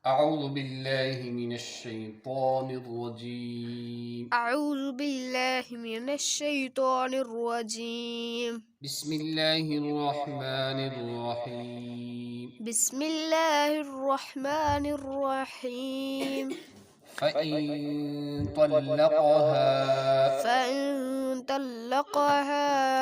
أعوذ بالله من الشيطان الرجيم أعوذ بالله من الشيطان الرجيم بسم الله الرحمن الرحيم بسم الله الرحمن الرحيم فإن طلقها فإن طلقها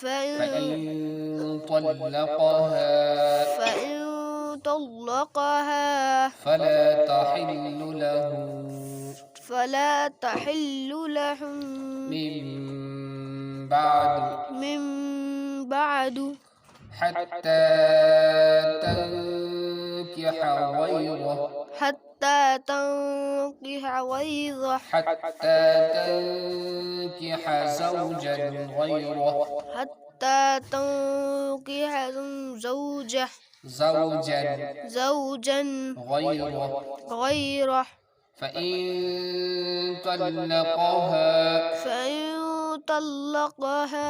فإن فإن طلقها فإن طلقها فلا تحل له له من بعد من بعد حتى تنكح غيره حتى تنكح غيره حتى تنكح زوجا غيره حتى تنكح زوجا غيره فإن طلقها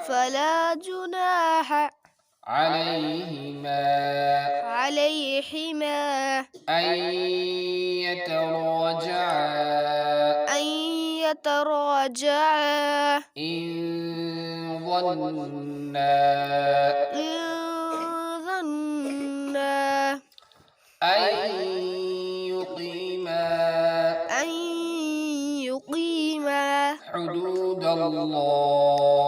فلا جناح عليهما أن يتراجعا إن ظنا أن يقيما حدود الله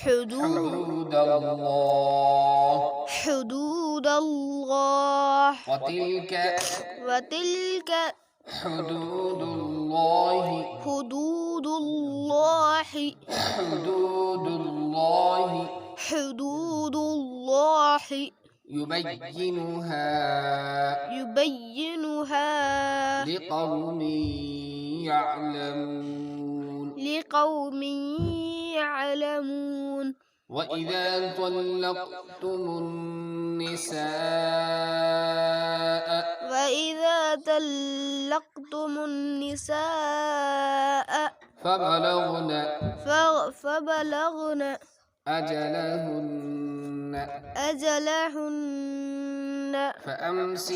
حدود الله وتلك حدود الله يبينها لقوم يعلمون وإذا طلقتم النساء فبلغن أجلهن فأمسكوهن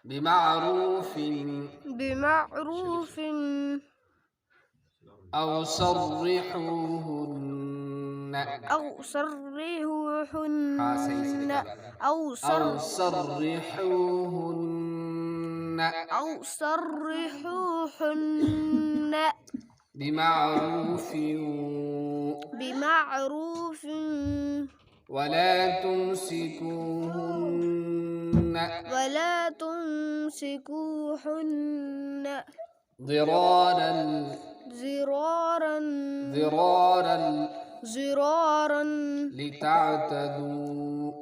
بمعروف بمعروف أو صرحوهن بمعروف ولا تمسكوهن ضرارا لتعتدوا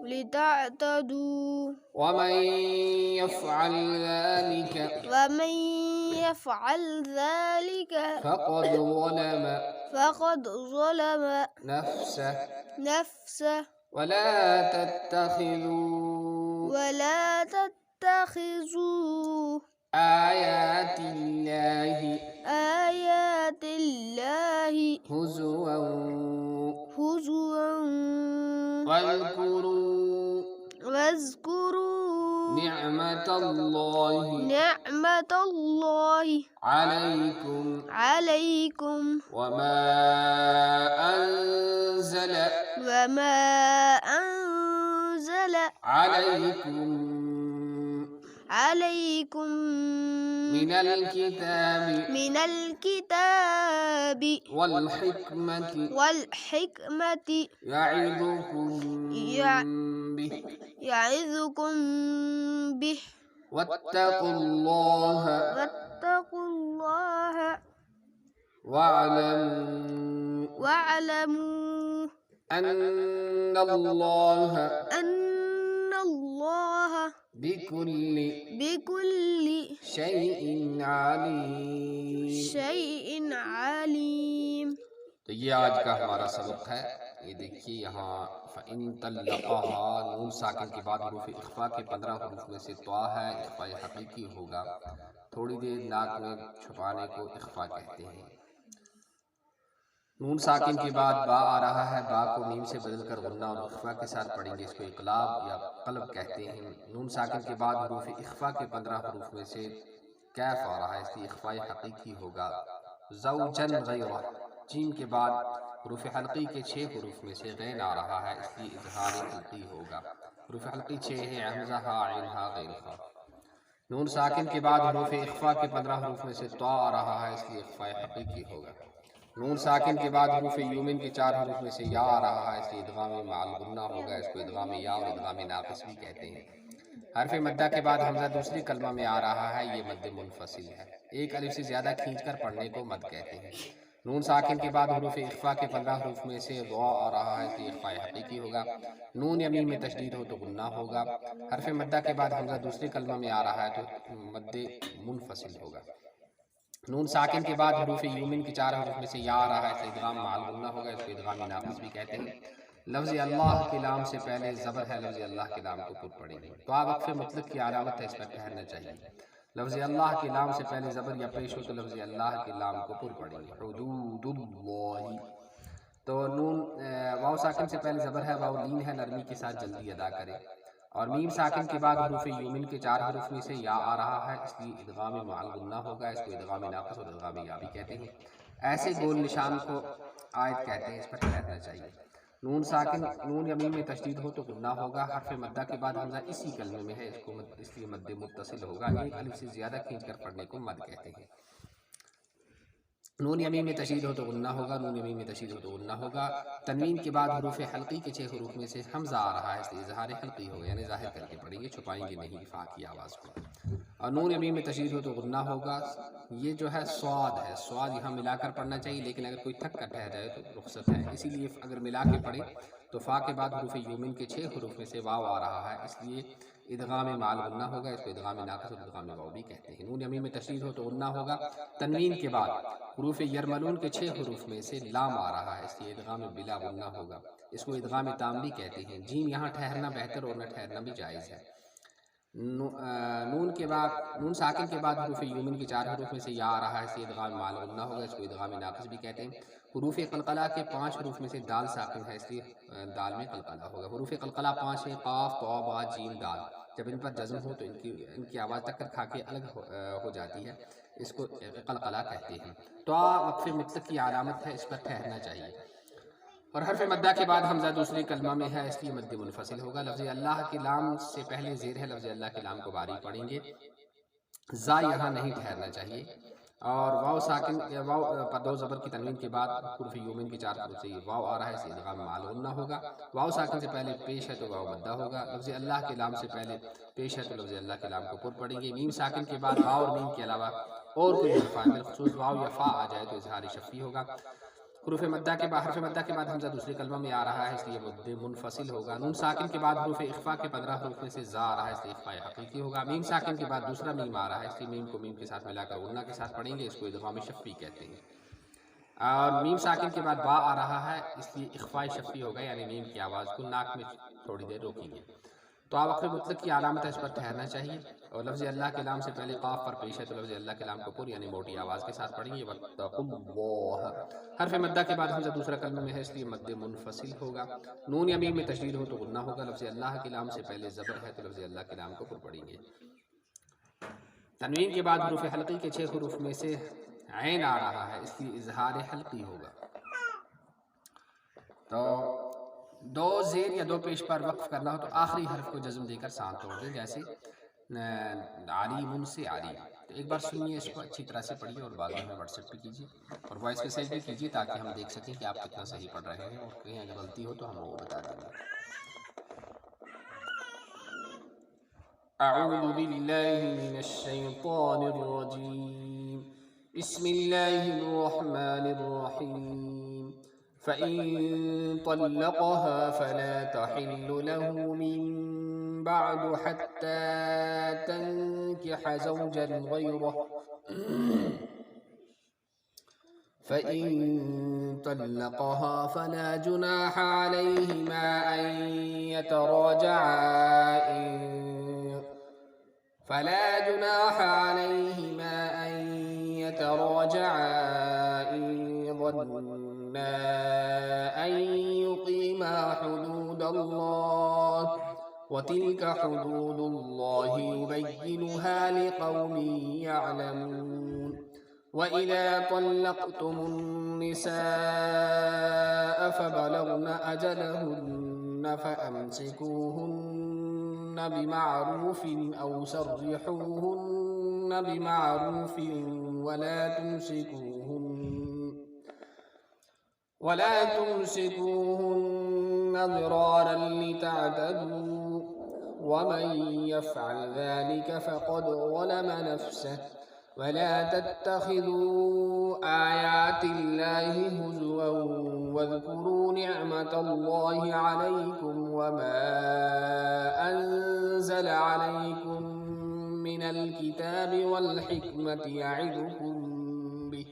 ومن يفعل ذلك فقد ظلم نفسه ولا تتخذوا آيات الله هزوا واذكروا نعمة الله عليكم وما أنزل عليكم من الكتاب والحكمة يعظكم به واتقوا الله واعلموا أن الله بكل شيء عليم. شيء عليم. تو یہ آج کا ہمارا سبق ہے. یہ دیکھیے یہاں فَإِن طَلَّقَهَا نون ساکن کے بعد حروف اخفا کے 15 حروف میں سے طا ہے، اخفا حقیقی ہوگا. تھوڑی دیر ناک میں چھپانے کو اخفا کہتے ہیں. نون ساکن کے بعد با آ رہا ہے، با کو میم سے بدل کر غنہ اور اخفا کے ساتھ پڑھیں گے، اس کو اقلاب یا قلب کہتے ہیں. نون ساکن کے بعد حروف اخفا کے 15 حروف میں سے کیف آ رہا ہے، اس لیے اخفا حقیقی ہوگا. زوجن غیرہ. جیم کے بعد حروف حلقی کے 6 حروف میں سے غین آ رہا ہے، اس لیے اظہار حلقی ہوگا. حروف حلقی 6 ہیں، حمزہ، ہا، عین، ہا، غین، خا. نون ساکن کے بعد حروف اخفا کے 15 حروف میں سے طا آ رہا ہے، اس لیے اخفا حقیقی ہوگا. نون ساکن کے بعد حروف یومن کے 4 حروف میں سے یا آ رہا ہے، اس لیے ادغام مع الغنہ ہوگا، اس کو ادغام یا اور ادغام ناقص بھی کہتے ہیں. حرف مدہ کے بعد حمزہ دوسری کلمہ میں آ رہا ہے، یہ مد منفصل ہے. ایک الف سے زیادہ کھینچ کر پڑھنے کو مد کہتے ہیں. نون ساکن کے بعد حروف اخفا کے 15 حروف میں سے غا آ رہا ہے، اس لیے اخفا حقیقی ہوگا. نون یا میم میں تشدید ہو تو غنہ ہوگا. حرف مدہ کے بعد حمزہ دوسری کلمہ میں آ رہا ہے تو مد منفصل ہوگا. نون ساکن کے بعد حروف یومن کی 4 حروف میں سے یا آ رہا ہے، اس لیے ادغام مع الغنہ ہوگا، اس کو ادغام ناقص بھی کہتے ہیں. لفظ اللہ کے لام سے پہلے زبر ہے، لفظ اللہ کے لام کو پر پڑیں گے. تو وقف مطلق کی علامت ہے، اس پر ٹھہرنا چاہیے. لفظ اللہ کے لام سے پہلے زبر یا پیش ہو تو لفظ اللہ کے لام کو پر پڑیں گے. حدود اللہ. تو نون واو ساکن سے پہلے زبر ہے، واو لین ہے، نرمی کے ساتھ جلدی ادا کرے. اور میم ساکن کے بعد حروف یومن کے 4 حروف میں سے یا آ رہا ہے، اس لیے ادغام مع الغنہ ہوگا، اس کو ادغام ناقص اور ادغام یا بھی کہتے ہیں. ایسے گول نشان کو آیت کہتے ہیں، اس پر ٹھہرنا چاہیے. نون ساکن نون یا میم میں تشدید ہو تو غنہ ہوگا. حرف مدہ کے بعد حمزہ اسی کلمے میں ہے، اس لیے مد متصل ہوگا. ایک الف سے زیادہ کھینچ کر پڑھنے کو مد کہتے ہیں. نون یا میم میں تشدید ہو تو غنہ ہوگا. نون یا میم میں تشدید ہو تو غنہ ہوگا. تنوین کے بعد حروف حلقی کے 6 حروف میں سے حمزہ آ رہا ہے، اس لیے اظہار حلقی ہوگا، یعنی ظاہر کر کے پڑھیں گے، چھپائیں گے نہیں فا کی آواز کو. اور نون یا میم میں تشدید ہو تو غنہ ہوگا. یہ جو ہے سواد ہے، سواد یہاں ملا کر پڑھنا چاہیے، لیکن اگر کوئی تھک کر ٹھہر جائے تو رخصت ہے. اسی لیے اگر ملا کے پڑھیں تو فا کے بعد حروف یومن کے 6 حروف میں سے واو آ رہا ہے، اس لیے ادغام مع الغنہ ہوگا، اس کو ادغام ناقص اور ادغام واو بھی کہتے ہیں. نون یا میم میں تشدید ہو تو غنہ ہوگا. تنوین کے بعد حروف یرملون کے 6 حروف میں سے لام آ رہا ہے، اس لیے ادغام بلا غنہ ہوگا، اس کو ادغام تام بھی کہتے ہیں. جیم یہاں ٹھہرنا بہتر اور نہ ٹھہرنا بھی جائز ہے. نون ساکن کے بعد حروف یومن کے 4 حروف میں سے یا آ رہا ہے، اس لیے ادغام مع الغنہ ہوگا، اس کو ادغام ناقص بھی کہتے ہیں. حروف قلقلہ کے 5 حروف میں سے دال ساکن ہے، اس لیے دال میں قلقلہ ہوگا. حروف قلقلہ 5 ہیں، قاف، طا، با، جیم، دال. جب ان پر جزم ہو تو ان کی آواز ٹکر کھا کے الگ ہو جاتی ہے، اس کو قلقلہ کہتے ہیں. تو وقف مطلق کی علامت ہے، اس پر ٹھہرنا چاہیے. اور حرف مدہ کے بعد حمزہ دوسری کلمہ میں ہے، اس لیے مد منفصل ہوگا. لفظ اللہ کے لام سے پہلے زیر ہے، لفظ اللہ کے لام کو باریک پڑھیں گے. زا یہاں نہیں ٹھہرنا چاہیے. اور واو ساکن واو پر 2 زبر کی تنوین کے بعد حروف یومن کے 4 حروف سے واو آ رہا ہے، اسے ادغام مع الغنہ ہوگا. واو ساکن سے پہلے پیش ہے تو واو مدہ ہوگا. لفظ اللہ کے لام سے پہلے پیش ہے تو لفظ اللہ کے لام کو پر پڑھیں گے. میم ساکن کے بعد واو اور میم کے علاوہ اور کوئی حرف بالخصوص واو یا فا آ جائے تو اظہار شفی ہوگا. حروف مدہ کے بعد حرف مدہ کے بعد حمزہ دوسری کلمہ میں آ رہا ہے، اس لیے مد منفصل ہوگا. نون ساکن کے بعد حروف اخفا کے 15 حروف میں سے زا آ رہا ہے، اس لیے اخفا حقیقی ہوگا. میم ساکن کے بعد دوسرا میم آ رہا ہے، اس لیے میم کو میم کے ساتھ ملا کر غنہ کے ساتھ پڑھیں گے، اس کو ادغام شفی کہتے ہیں. اور میم ساکن کے بعد با آ رہا ہے، اس لیے اخفا شفی ہوگا، یعنی میم کی آواز کو ناک میں تھوڑی دیر روکیں گے. تو وقف مطلق کی علامت ہے، اس پر ٹھہرنا چاہیے. اور لفظ اللہ کے لام سے پہلے قاف پر پیش ہے تو لفظ اللہ کے لام کو پر یعنی موٹی آواز کے ساتھ پڑھیں گے. واتقوا اللہ. حرف مدہ کے بعد حمزہ دوسرا کلمہ میں ہے، اس لیے مد منفصل ہوگا. نون یا میم میں تشدید ہو تو غنہ ہوگا. لفظ اللہ کے لام سے پہلے زبر ہے تو لفظ اللہ کے لام کو پر پڑھیں گے. تنوین کے بعد حروف حلقی کے 6 حروف میں سے عین آ رہا ہے، اس لیے اظہار حلقی ہوگا. تو 2 زیر یا 2 پیش پر وقف کرنا ہو تو آخری حرف کو جزم دے کر سان توڑ دیں، جیسے علیم سے علیم. تو ایک بار سنیے، اس کو اچھی طرح سے پڑھیے اور بعد میں واٹس ایپ پہ کیجیے اور وائس میسیج بھی کیجیے تاکہ ہم دیکھ سکیں کہ آپ کتنا صحیح پڑھ رہے ہیں، اور کہیں اگر غلطی ہو تو ہم وہ بتا دیں گے. اعوذ باللہ من الشیطان الرجیم. بسم اللہ الرحمن الرحیم. فَإِن طَلَّقَهَا فَلَا تَحِلُّ لَهُ مِن بعد حتى تنكح زوجا غيره فإن طلقها فلا جناح عليهما أن يتراجعا إن ظنا أن يقيما حدود الله وتلك حدود الله يبينها لقوم يعلمون وإذا طلقتم النساء فبلغن أجلهن فأمسكوهن بمعروف أو سرحوهن بمعروف ولا تمسكوهن ضرارا لتعتدوا ومن يفعل ذلك فقد ظلم نفسه ولا تتخذوا آيات الله هزوا واذكروا نعمة الله عليكم وما أنزل عليكم من الكتاب والحكمة يعظكم به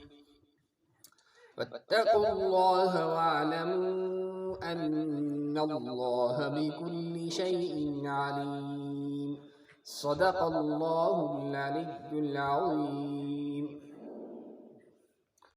واتقوا الله واعلموا أن الله بكل شيء عليم صدق الله العلي العظيم.